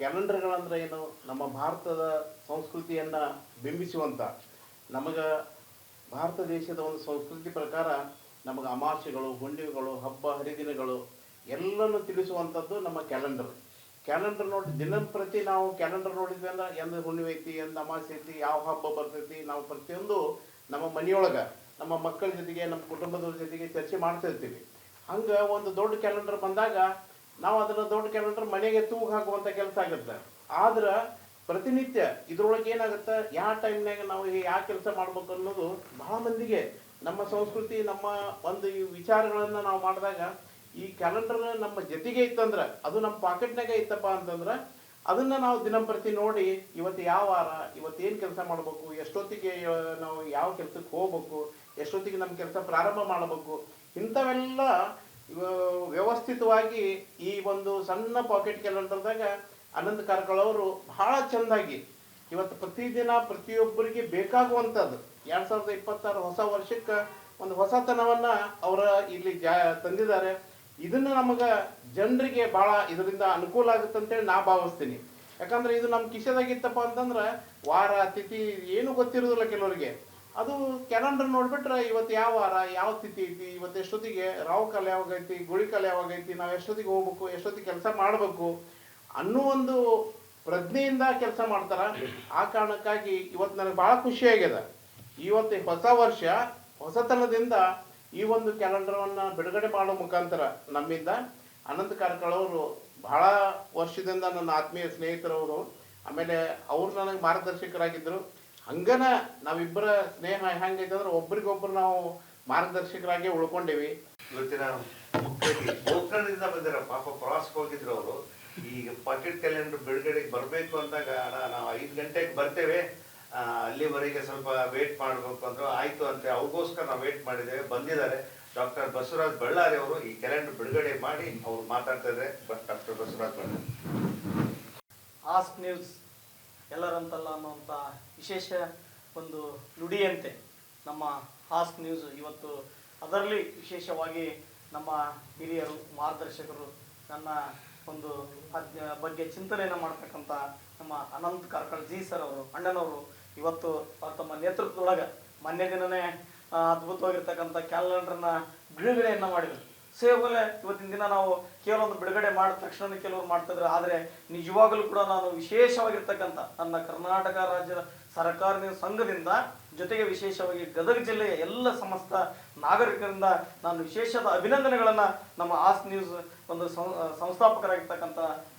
ಕ್ಯಾಲೆಂಡರ್ಗಳಂದ್ರೆ ಏನು, ನಮ್ಮ ಭಾರತದ ಸಂಸ್ಕೃತಿಯನ್ನು ಬಿಂಬಿಸುವಂಥ, ನಮಗೆ ಭಾರತ ದೇಶದ ಒಂದು ಸಂಸ್ಕೃತಿ ಪ್ರಕಾರ ನಮಗೆ ಅಮಾವಾಸ್ಯೆಗಳು, ಹುಣ್ಣಿಮೆಗಳು, ಹಬ್ಬ ಹರಿದಿನಗಳು ಎಲ್ಲನೂ ತಿಳಿಸುವಂಥದ್ದು ನಮ್ಮ ಕ್ಯಾಲೆಂಡರ್ ನೋಡಿ ದಿನಂಪ್ರತಿ ನಾವು ಕ್ಯಾಲೆಂಡರ್ ನೋಡಿದ್ವಿ ಅಂದ್ರೆ ಎಂದು ಹುಣ್ಣಿಮೆ ಐತಿ, ಎಂದು ಅಮಾವಾಸ್ಯೆ ಐತಿ, ಯಾವ ಹಬ್ಬ ಬರ್ತೈತಿ, ನಾವು ಪ್ರತಿಯೊಂದು ನಮ್ಮ ಮನೆಯೊಳಗೆ ನಮ್ಮ ಮಕ್ಕಳ ಜೊತೆಗೆ ನಮ್ಮ ಕುಟುಂಬದವ್ರ ಜೊತೆಗೆ ಚರ್ಚೆ ಮಾಡ್ತಾ ಇರ್ತೀವಿ. ಹಂಗೆ ಒಂದು ದೊಡ್ಡ ಕ್ಯಾಲೆಂಡರ್ ಬಂದಾಗ ನಾವು ಅದನ್ನು ದೊಡ್ಡ ಕ್ಯಾಲೆಂಡರ್ ಮನೆಗೆ ತೂಗು ಹಾಕುವಂಥ ಕೆಲಸ ಆಗುತ್ತೆ. ಆದ್ರೆ ಪ್ರತಿನಿತ್ಯ ಇದ್ರೊಳಗೆ ಏನಾಗುತ್ತೆ, ಯಾವ ಟೈಮ್ನಾಗ ನಾವು ಯಾವ ಕೆಲಸ ಮಾಡ್ಬೇಕು ಅನ್ನೋದು ಬಹಳ ಮಂದಿಗೆ ನಮ್ಮ ಸಂಸ್ಕೃತಿ, ನಮ್ಮ ಒಂದು ಈ ವಿಚಾರಗಳನ್ನು ನಾವು ಮಾಡಿದಾಗ ಈ ಕ್ಯಾಲೆಂಡರ್ ನಮ್ಮ ಜೊತೆಗೆ ಇತ್ತಂದ್ರೆ, ಅದು ನಮ್ಮ ಪಾಕೆಟ್ನಾಗ ಇತ್ತಪ್ಪ ಅಂತಂದ್ರೆ ಅದನ್ನು ನಾವು ದಿನಂಪ್ರತಿ ನೋಡಿ ಇವತ್ತು ಯಾವ ವಾರ, ಇವತ್ತೇನು ಕೆಲಸ ಮಾಡಬೇಕು, ಎಷ್ಟೊತ್ತಿಗೆ ನಾವು ಯಾವ ಕೆಲಸಕ್ಕೆ ಹೋಗ್ಬೇಕು, ಎಷ್ಟೊತ್ತಿಗೆ ನಮ್ಮ ಕೆಲಸ ಪ್ರಾರಂಭ ಮಾಡಬೇಕು, ಇಂಥವೆಲ್ಲ ವ್ಯವಸ್ಥಿತವಾಗಿ ಈ ಒಂದು ಸಣ್ಣ ಪಾಕೆಟ್ ಕ್ಯಾಲೆಂಡರ್ದಾಗ ಅನಂತ್ ಕಾರ್ಕಳ ಅವರು ಬಹಳ ಚೆಂದಾಗಿ ಇವತ್ತು ಪ್ರತಿದಿನ ಪ್ರತಿಯೊಬ್ಬರಿಗೆ ಬೇಕಾಗುವಂಥದ್ದು 2026 ಹೊಸ ವರ್ಷಕ್ಕೆ ಒಂದು ಹೊಸತನವನ್ನು ಅವರ ಇಲ್ಲಿ ತಂದಿದ್ದಾರೆ. ಇದನ್ನು ನಮಗೆ ಜನರಿಗೆ ಭಾಳ ಇದರಿಂದ ಅನುಕೂಲ ಆಗುತ್ತೆ ಅಂತೇಳಿ ನಾ ಭಾವಿಸ್ತೀನಿ. ಯಾಕಂದ್ರೆ ಇದು ನಮ್ಮ ಕಿಶೆದಾಗಿತ್ತಪ್ಪ ಅಂತಂದ್ರೆ ವಾರ ತಿಥಿ ಏನು ಗೊತ್ತಿರೋದಿಲ್ಲ ಕೆಲವರಿಗೆ. ಅದು ಕ್ಯಾಲೆಂಡರ್ ನೋಡ್ಬಿಟ್ರೆ ಇವತ್ತು ಯಾವ ವಾರ, ಯಾವ ತಿಥಿ ಐತಿ, ಇವತ್ತು ಎಷ್ಟೊತ್ತಿಗೆ ರಾಹುಕಾಲ ಯಾವಾಗೈತಿ, ಗುಳಿಕಾಲ ಯಾವಾಗೈತಿ, ನಾವು ಎಷ್ಟೊತ್ತಿಗೆ ಹೋಗ್ಬೇಕು, ಎಷ್ಟೊತ್ತಿಗೆ ಕೆಲಸ ಮಾಡಬೇಕು ಅನ್ನೋ ಒಂದು ಪ್ರಜ್ಞೆಯಿಂದ ಕೆಲಸ ಮಾಡ್ತಾರೆ. ಆ ಕಾರಣಕ್ಕಾಗಿ ಇವತ್ತು ನನಗೆ ಭಾಳ ಖುಷಿಯಾಗಿದೆ. ಇವತ್ತು ಹೊಸ ವರ್ಷ ಹೊಸತನದಿಂದ ಈ ಒಂದು ಕ್ಯಾಲೆಂಡರನ್ನು ಬಿಡುಗಡೆ ಮಾಡೋ ಮುಖಾಂತರ ನಮ್ಮಿಂದ ಅನಂತ್ ಕಾರ್ಕಳ ಅವರು ಬಹಳ ವರ್ಷದಿಂದ ನನ್ನ ಆತ್ಮೀಯ ಸ್ನೇಹಿತರವರು, ಆಮೇಲೆ ಅವ್ರು ನನಗೆ ಮಾರ್ಗದರ್ಶಕರಾಗಿದ್ದರು. ಹಂಗನ ನಾವಿಬ್ಬರ ಸ್ನೇಹ ಹೆಂಗೈತೆ ಅಂದ್ರೆ ಒಬ್ರಿಗೊಬ್ರು ನಾವು ಮಾರ್ಗದರ್ಶಕರಾಗಿ ಉಳ್ಕೊಂಡೇವಿ. ಇವತ್ತಿನ ಗೋಕರ್ಣದಿಂದ ಬಂದಿರೋ ಪಾಪ ಪ್ರವಾಸಕ್ಕೆ ಹೋಗಿದ್ರು ಅವರು. ಈಗ ಪಾಕೆಟ್ ಕ್ಯಾಲೆಂಡರ್ ಬಿಡುಗಡೆಗೆ ಬರಬೇಕು ಅಂದಾಗ ನಾವು 5 ಗಂಟೆಗೆ ಬರ್ತೇವೆ, ಅಲ್ಲಿವರೆಗೆ ಸ್ವಲ್ಪ ವೇಟ್ ಮಾಡಬೇಕು ಅಂದ್ರು. ಆಯಿತು ಅಂತ ಅವ್ರಿಗೋಸ್ಕರ ನಾವು ವೇಟ್ ಮಾಡಿದ್ದೇವೆ. ಬಂದಿದ್ದಾರೆ ಡಾಕ್ಟರ್ ಬಸವರಾಜ್ ಬಳ್ಳಾರಿ ಅವರು. ಈ ಕ್ಯಾಲೆಂಡರ್ ಬಿಡುಗಡೆ ಮಾಡಿ ಅವರು ಮಾತಾಡ್ತಾ ಇದ್ದಾರೆ. Doctor Basavaraj Ballari. Ask news ಎಲ್ಲರಂತಲ್ಲ ಅನ್ನುವಂಥ ವಿಶೇಷ ಒಂದು ನುಡಿಯಂತೆ ನಮ್ಮ ಆಸ್ಕ್ ನ್ಯೂಸ್ ಇವತ್ತು ಅದರಲ್ಲಿ ವಿಶೇಷವಾಗಿ ನಮ್ಮ ಹಿರಿಯರು, ಮಾರ್ಗದರ್ಶಕರು, ನನ್ನ ಒಂದು ಬಗ್ಗೆ ಚಿಂತನೆಯನ್ನು ಮಾಡ್ತಕ್ಕಂಥ ನಮ್ಮ ಅನಂತ್ ಕಾರ್ಕಳ ಜಿ ಸರ್ ಅವರು, ಅಣ್ಣನವರು ಇವತ್ತು ತಮ್ಮ ನೇತೃತ್ವದೊಳಗೆ ಮೊನ್ನೆ ದಿನನೇ ಅದ್ಭುತವಾಗಿರ್ತಕ್ಕಂಥ ಕ್ಯಾಲೆಂಡರ್ನ ಬಿಡುಗಡೆಯನ್ನು ಮಾಡಿದರು. ಸೇವಲೆ ಇವತ್ತಿನ ದಿನ ನಾವು ಕೇವಲ ಒಂದು ಬಿಡುಗಡೆ ಮಾಡಿದ ತಕ್ಷಣ ಕೆಲವರು ಮಾಡ್ತಾ ಇದ್ದಾರೆ. ಆದರೆ ನಿಜವಾಗಲೂ ಕೂಡ ನಾನು ವಿಶೇಷವಾಗಿರ್ತಕ್ಕಂಥ ನನ್ನ ಕರ್ನಾಟಕ ರಾಜ್ಯದ ಸಹಕಾರಿ ಸಂಘದಿಂದ ಜೊತೆಗೆ ವಿಶೇಷವಾಗಿ ಗದಗ ಜಿಲ್ಲೆಯ ಎಲ್ಲ ಸಮಸ್ತ ನಾಗರಿಕರಿಂದ ನಾನು ವಿಶೇಷದ ಅಭಿನಂದನೆಗಳನ್ನು ನಮ್ಮ ಆಸ್ ನ್ಯೂಸ್ ಒಂದು ಸಂಸ್ಥಾಪಕರಾಗಿರ್ತಕ್ಕಂಥ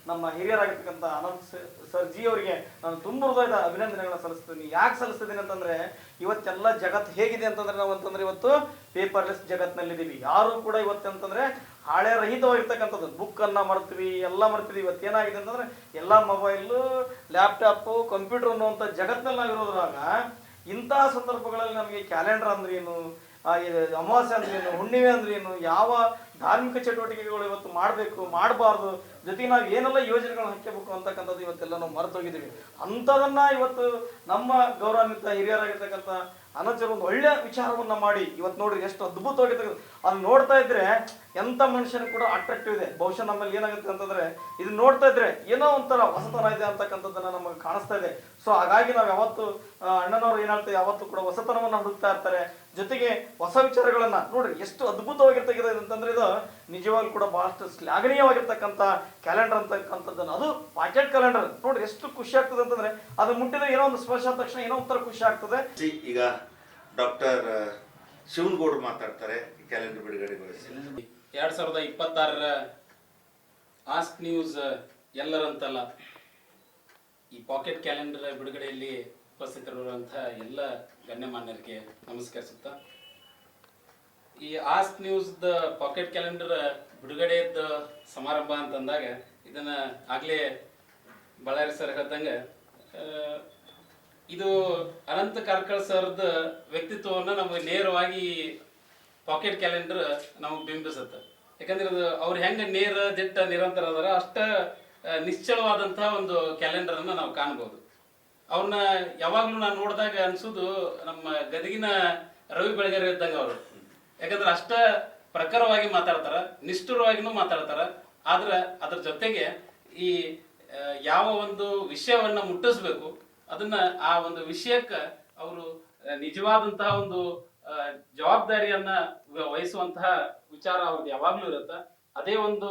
ನಮ್ಮ ಹಿರಿಯರಾಗಿರ್ತಕ್ಕಂಥ ಅನಂತ್ ಸರ್ ಜಿ ಅವರಿಗೆ ನಾನು ತುಂಬ ಹೃದಯದ ಅಭಿನಂದನೆಗಳನ್ನ ಸಲ್ಲಿಸ್ತೀನಿ. ಯಾಕೆ ಸಲ್ಲಿಸ್ತಿದ್ದೀನಿ ಅಂತಂದ್ರೆ ಇವತ್ತೆಲ್ಲ ಜಗತ್ತು ಹೇಗಿದೆ ಅಂತಂದ್ರೆ ನಾವು ಅಂತಂದ್ರೆ ಇವತ್ತು ಪೇಪರ್ಲೆಸ್ ಜಗತ್ತಿನಲ್ಲಿದ್ದೀವಿ. ಯಾರು ಕೂಡ ಇವತ್ತಂತಂದ್ರೆ ಹಾಳೆ ರಹಿತವಾಗಿರ್ತಕ್ಕಂಥದ್ದು ಬುಕ್ ಅನ್ನ ಮರ್ತೀವಿ, ಎಲ್ಲ ಮರ್ತೀವಿ. ಇವತ್ತು ಏನಾಗಿದೆ ಅಂತಂದ್ರೆ ಎಲ್ಲ ಮೊಬೈಲು, ಲ್ಯಾಪ್ಟಾಪು, ಕಂಪ್ಯೂಟರ್ ಅನ್ನುವಂಥ ಜಗತ್ತಿನಲ್ಲಿ ನಾವಿರೋದ್ರಾಗ ಇಂತಹ ಸಂದರ್ಭಗಳಲ್ಲಿ ನಮಗೆ ಕ್ಯಾಲೆಂಡರ್ ಅಂದ್ರೇನು, ಅಮಾವಾಸ್ಯೆ ಅಂದ್ರೇನು, ಹುಣ್ಣಿಮೆ ಅಂದ್ರೇನು, ಯಾವ ಧಾರ್ಮಿಕ ಚಟುವಟಿಕೆಗಳು ಇವತ್ತು ಮಾಡಬೇಕು ಮಾಡಬಾರ್ದು, ಜೊತೆಗೆ ನಾವು ಏನೆಲ್ಲ ಯೋಜನೆಗಳನ್ನ ಹಾಕಬೇಕು ಅಂತಕ್ಕಂಥದ್ದು ಇವತ್ತೆಲ್ಲ ನಾವು ಮರೆತೋಗಿದ್ದೀವಿ. ಅಂಥದನ್ನ ಇವತ್ತು ನಮ್ಮ ಗೌರವಾನ್ವಿತ ಹಿರಿಯರಾಗಿರ್ತಕ್ಕಂಥ ಅನಂತರು ಒಂದು ಒಳ್ಳೆ ವಿಚಾರವನ್ನ ಮಾಡಿ ಇವತ್ತು ನೋಡ್ರಿ ಎಷ್ಟು ಅದ್ಭುತವಾಗಿರ್ತಕ್ಕಂಥ ಅದನ್ನ ನೋಡ್ತಾ ಇದ್ರೆ ಎಂಥ ಮನುಷ್ಯನಿಗೆ ಕೂಡ ಅಟ್ರಾಕ್ಟಿವ್ ಇದೆ. ಬಹುಶಃ ನಮ್ಮಲ್ಲಿ ಏನಾಗುತ್ತೆ ಅಂತಂದ್ರೆ ಇದನ್ನ ನೋಡ್ತಾ ಇದ್ರೆ ಏನೋ ಒಂಥರ ಹೊಸತನ ಇದೆ ಅಂತಕ್ಕಂಥದ್ದನ್ನ ನಮಗೆ ಕಾಣಿಸ್ತಾ ಇದೆ. ಸೊ ಹಾಗಾಗಿ ನಾವು ಯಾವತ್ತು ಅಣ್ಣನವರು ಏನಾಗ್ತದೆ ಯಾವತ್ತು ಕೂಡ ಹೊಸತನವನ್ನ ಹುಡುಕ್ತಾ ಇರ್ತಾರೆ. ಜೊತೆಗೆ ಹೊಸ ವಿಚಾರಗಳನ್ನ ನೋಡ್ರಿ ಎಷ್ಟು ಅದ್ಭುತವಾಗಿರ್ತಕ್ಕಂಥ ಅಂತಂದ್ರೆ ಇದು ನಿಜವಾಗ್ಲೂ ಕೂಡ ಬಹಳಷ್ಟು ಶ್ಲಾಘನೀಯವಾಗಿರ್ತಕ್ಕಂಥ ಕ್ಯಾಲೆಂಡರ್ ಅಂತಕ್ಕಂಥದ್ದನ್ನು, ಅದು ಪಾಕೆಟ್ ಕ್ಯಾಲೆಂಡರ್ ನೋಡ್ರಿ ಎಷ್ಟು ಖುಷಿ ಆಗ್ತದೆ ಅಂತಂದ್ರೆ ಅದು ಮುಟ್ಟಿದ್ರೆ ಏನೋ ಒಂದು ಸ್ಪರ್ಶ ಆದ ತಕ್ಷಣ ಏನೋ ಒಂಥರ ಖುಷಿ ಆಗ್ತದೆ. ಈಗ ಡಾಕ್ಟರ್ ಶಿವನಗೌಡರು ಮಾತಾಡ್ತಾರೆ ಕ್ಯಾಲೆಂಡರ್ ಬಿಡುಗಡೆಗೊಳಿಸಿ. 2026 ಆಸ್ಕ್ ನ್ಯೂಸ್ ಎಲ್ಲರಂತಲ್ಲ ಈ ಪಾಕೆಟ್ ಕ್ಯಾಲೆಂಡರ್ ಬಿಡುಗಡೆಯಲ್ಲಿ ಉಪಸ್ಥಿತರಿರುವಂತಹ ಎಲ್ಲ ಗಣ್ಯಮಾನ್ಯರಿಗೆ ನಮಸ್ಕರಿಸುತ್ತಾ, ಈ ಆಸ್ಕ್ ನ್ಯೂಸ್ ದ ಪಾಕೆಟ್ ಕ್ಯಾಲೆಂಡರ್ ಬಿಡುಗಡೆಯದ ಸಮಾರಂಭ ಅಂತಂದಾಗ ಇದನ್ನ ಆಗ್ಲೇ ಬಳ್ಳಾರಿ ಸರ್ ಹೇಳ್ದಂಗೆ ಇದು ಅನಂತ ಕಾರ್ಕಳ ಸರ್ದ ವ್ಯಕ್ತಿತ್ವವನ್ನು ನಮಗೆ ನೇರವಾಗಿ ಪಾಕೆಟ್ ಕ್ಯಾಲೆಂಡರ್ ನಮಗೆ ಬಿಂಬಿಸುತ್ತೆ. ಯಾಕಂದ್ರೆ ಅದು ಅವ್ರು ಹೆಂಗೆ ನೇರ ದಿಟ್ಟ ನಿರಂತರ ಅದರ ಅಷ್ಟ ನಿಶ್ಚಲವಾದಂತಹ ಒಂದು ಕ್ಯಾಲೆಂಡರ್ ಅನ್ನ ನಾವು ಕಾಣ್ಬೋದು. ಅವ್ರನ್ನ ಯಾವಾಗ್ಲೂ ನಾನು ನೋಡಿದಾಗ ಅನ್ಸುದು ನಮ್ಮ ಗದಗಿನ ರವಿ ಬೆಳಗೆರೆ ಇದ್ದಂಗ ಅವರು. ಯಾಕಂದ್ರೆ ಅಷ್ಟ ಪ್ರಖರವಾಗಿ ಮಾತಾಡ್ತಾರ, ನಿಷ್ಠುರವಾಗಿನೂ ಮಾತಾಡ್ತಾರ. ಆದ್ರೆ ಅದ್ರ ಜೊತೆಗೆ ಈ ಯಾವ ಒಂದು ವಿಷಯವನ್ನ ಮುಟ್ಟಿಸ್ಬೇಕು ಅದನ್ನ ಆ ಒಂದು ವಿಷಯಕ್ಕೆ ಅವರು ನಿಜವಾದಂತಹ ಒಂದು ಜವಾಬ್ದಾರಿಯನ್ನ ವಹಿಸುವಂತಹ ವಿಚಾರ ಅವ್ರದ್ದು ಯಾವಾಗ್ಲೂ ಇರುತ್ತೆ. ಅದೇ ಒಂದು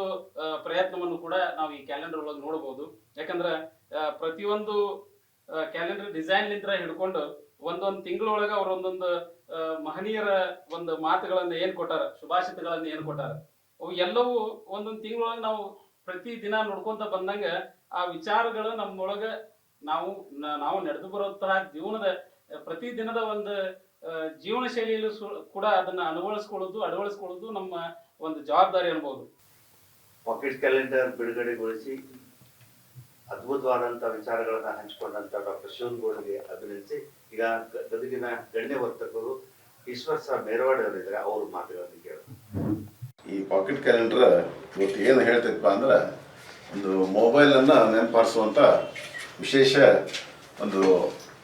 ಪ್ರಯತ್ನವನ್ನು ಕೂಡ ನಾವು ಈ ಕ್ಯಾಲೆಂಡರ್ ಒಳಗೆ ನೋಡಬಹುದು. ಯಾಕಂದ್ರೆ ಪ್ರತಿಯೊಂದು ಕ್ಯಾಲೆಂಡರ್ ಡಿಸೈನ್ ನಿಂತ್ರ ಹಿಡ್ಕೊಂಡು ಒಂದೊಂದು ತಿಂಗಳೊಳಗ ಅವ್ರ ಒಂದೊಂದು ಮಹನೀಯರ ಒಂದು ಮಾತುಗಳನ್ನ ಏನ್ ಕೊಟ್ಟಾರ, ಶುಭಾಷಿತಗಳನ್ನ ಏನ್ ಕೊಟ್ಟಾರ, ಅವು ಎಲ್ಲವೂ ಒಂದೊಂದು ತಿಂಗಳೊಳಗೆ ನಾವು ಪ್ರತಿ ದಿನ ನೋಡ್ಕೊಂತ ಬಂದಂಗ ಆ ವಿಚಾರಗಳು ನಮ್ಮೊಳಗ ನಾವು ನಡೆದು ಬರುವಂತಹ ಜೀವನದ ಪ್ರತಿ ದಿನದ ಒಂದು ಜೀವನ ಶೈಲಿಯಲ್ಲೂ ಕೂಡ ಅದನ್ನ ಅಳವಡಿಸ್ಕೊಳ್ಳೋದು ನಮ್ಮ ಒಂದು ಜವಾಬ್ದಾರಿ ಅನ್ಬಹುದು. ಪಾಕೆಟ್ ಕ್ಯಾಲೆಂಡರ್ ಬಿಡುಗಡೆಗೊಳಿಸಿ ಅದ್ಭುತವಾದಂತಹ ವಿಚಾರಗಳನ್ನ ಹಂಚಿಕೊಂಡಂತ ಡಾಕ್ಟರ್ ಶಿವನಗೌಡರಿಗೆ ಅಭಿನಂದಿಸಿ, ಈಗ ಗದಗಿನ ಗಣ್ಯ ವರ್ತಕರು ಈಶ್ವರ್ ಸಹ ಮೇರವಾಡಿ ಅವರಿದ್ದಾರೆ, ಅವ್ರ ಮಾತುಗಳನ್ನು ಕೇಳೋದು. ಈ ಪಾಕೆಟ್ ಕ್ಯಾಲೆಂಡರ್ ಇವತ್ತು ಏನು ಹೇಳ್ತೈತಪ್ಪ ಅಂದ್ರೆ ಒಂದು ಮೊಬೈಲನ್ನು ನೆನಪಾರಿಸುವಂಥ ವಿಶೇಷ ಒಂದು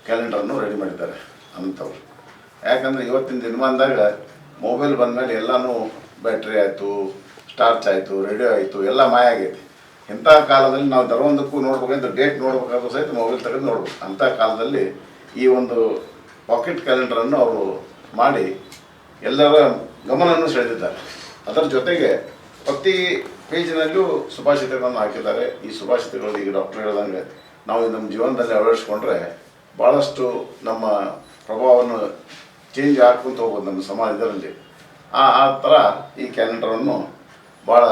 ಕ್ಯಾಲೆಂಡರನ್ನು ರೆಡಿ ಮಾಡಿದ್ದಾರೆ ಅಂಥವ್ರು. ಯಾಕಂದರೆ ಇವತ್ತಿನ ದಿನಮಾನದಾಗ ಮೊಬೈಲ್ ಬಂದಮೇಲೆ ಎಲ್ಲನೂ ಬ್ಯಾಟ್ರಿ ಆಯಿತು, ಟಾರ್ಚ್ ಆಯಿತು, ರೇಡಿಯೋ ಆಯಿತು, ಎಲ್ಲ ಮಾಯ ಆಗೈತಿ. ಇಂಥ ಕಾಲದಲ್ಲಿ ನಾವು ದರವೊಂದಕ್ಕೂ ನೋಡ್ಬೇಕಂದ್ರೆ ಡೇಟ್ ನೋಡ್ಬೇಕಾದ್ರೂ ಸಹಿತ ಮೊಬೈಲ್ ತೆಗೆದು ನೋಡ್ಬೇಕು. ಅಂಥ ಕಾಲದಲ್ಲಿ ಈ ಒಂದು ಪಾಕೆಟ್ ಕ್ಯಾಲೆಂಡರನ್ನು ಅವರು ಮಾಡಿ ಎಲ್ಲರ ಗಮನವನ್ನು ಸೆಳೆದಿದ್ದಾರೆ. ಅದರ ಜೊತೆಗೆ ಪ್ರತಿ ಪೇಜಿನಲ್ಲೂ ಸುಭಾಷಿತಗಳನ್ನು ಹಾಕಿದ್ದಾರೆ. ಈ ಸುಭಾಷಿತಗಳು ಈಗ ಡಾಕ್ಟರ್ ಹೇಳ್ದಂಗೆ ನಾವು ನಮ್ಮ ಜೀವನದಲ್ಲಿ ಅಳವಡಿಸ್ಕೊಂಡ್ರೆ ಭಾಳಷ್ಟು ನಮ್ಮ ಪ್ರಭಾವವನ್ನು ಚೇಂಜ್ ಹಾಕ್ಕೊಂತ ಹೋಗ್ಬೋದು ನಮ್ಮ ಸಮಾಜದಲ್ಲಿ. ಆ ಥರ ಈ ಕ್ಯಾಲೆಂಡರನ್ನು ಭಾಳ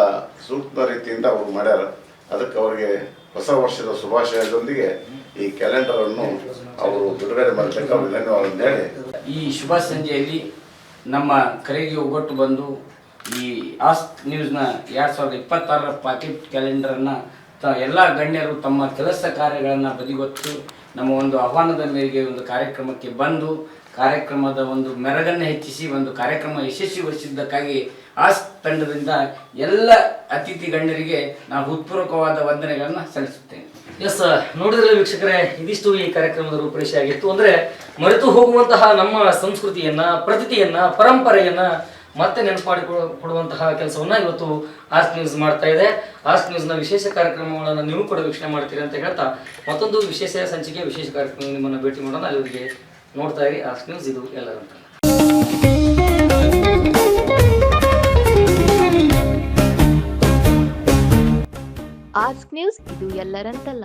ಸೂಕ್ತ ರೀತಿಯಿಂದ ಅವರು ಮಾಡ್ಯಾರ. ಅದಕ್ಕೆ ಅವರಿಗೆ ಹೊಸ ವರ್ಷದ ಶುಭಾಶಯದೊಂದಿಗೆ ಈ ಕ್ಯಾಲೆಂಡರನ್ನು ಅವರು ಬಿಡುಗಡೆ ಮಾಡಲಿಕ್ಕೆ ಅವ್ರಿಗೆ ಧನ್ಯವಾದ ಹೇಳಿ, ಈ ಶುಭ ಸಂಜೆಯಲ್ಲಿ ನಮ್ಮ ಕರೆಗೆ ಒಗ್ಗಟ್ಟು ಬಂದು ಈ ಆಸ್ಕ್ ನ್ಯೂಸ್ನ 2026 ಪಾಕೆಟ್ ಕ್ಯಾಲೆಂಡರನ್ನು ಎಲ್ಲ ಗಣ್ಯರು ತಮ್ಮ ಕೆಲಸ ಕಾರ್ಯಗಳನ್ನು ಬದಿಗೊತ್ತು ನಮ್ಮ ಒಂದು ಆಹ್ವಾನದ ಮೇರೆಗೆ ಒಂದು ಕಾರ್ಯಕ್ರಮಕ್ಕೆ ಬಂದು ಕಾರ್ಯಕ್ರಮದ ಒಂದು ಮೆರಗನ್ನು ಹೆಚ್ಚಿಸಿ ಒಂದು ಕಾರ್ಯಕ್ರಮ ಯಶಸ್ವಿಗೊಳಿಸಿದ್ದಕ್ಕಾಗಿ ಆಸ್ಕ್ ತಂಡದಿಂದ ಎಲ್ಲ ಅತಿಥಿ ಗಣ್ಯರಿಗೆ ನಾವು ಹೃತ್ಪೂರ್ವಕವಾದ ವಂದನೆಗಳನ್ನು ಸಲ್ಲಿಸುತ್ತೇನೆ. ಎಸ್, ನೋಡಿದ್ರೆ ವೀಕ್ಷಕರೇ, ಇದಿಷ್ಟು ಈ ಕಾರ್ಯಕ್ರಮದ ರೂಪರೇಷೆ ಆಗಿತ್ತು. ಅಂದ್ರೆ ಮರೆತು ಹೋಗುವಂತಹ ನಮ್ಮ ಸಂಸ್ಕೃತಿಯನ್ನ, ಪ್ರತಿಯನ್ನ, ಪರಂಪರೆಯನ್ನ ಮತ್ತೆ ನೆನಪು ಮಾಡಿಕೊಡುವಂತಹ ಕೆಲಸವನ್ನ ಇವತ್ತು ಆಸ್ಕ್ ನ್ಯೂಸ್ ಮಾಡ್ತಾ ಇದೆ. ಆಸ್ಕ್ ನ್ಯೂಸ್ನ ವಿಶೇಷ ಕಾರ್ಯಕ್ರಮಗಳನ್ನು ನೀವು ಕೂಡ ವೀಕ್ಷಣೆ ಮಾಡ್ತೀರಿ ಅಂತ ಹೇಳ್ತಾ ಮತ್ತೊಂದು ವಿಶೇಷ ಸಂಚಿಕೆ ವಿಶೇಷ ಕಾರ್ಯಕ್ರಮ ನಿಮ್ಮನ್ನು ಭೇಟಿ ಮಾಡೋಣ. ಅಲ್ಲಿವರೆಗೆ ನೋಡ್ತಾ ಇರಿ ಆಸ್ಕ್ ನ್ಯೂಸ್, ಇದು ಎಲ್ಲರಂತ. ಆಸ್ಕ್ ನ್ಯೂಸ್, ಇದು ಎಲ್ಲರಂತಲ್ಲ.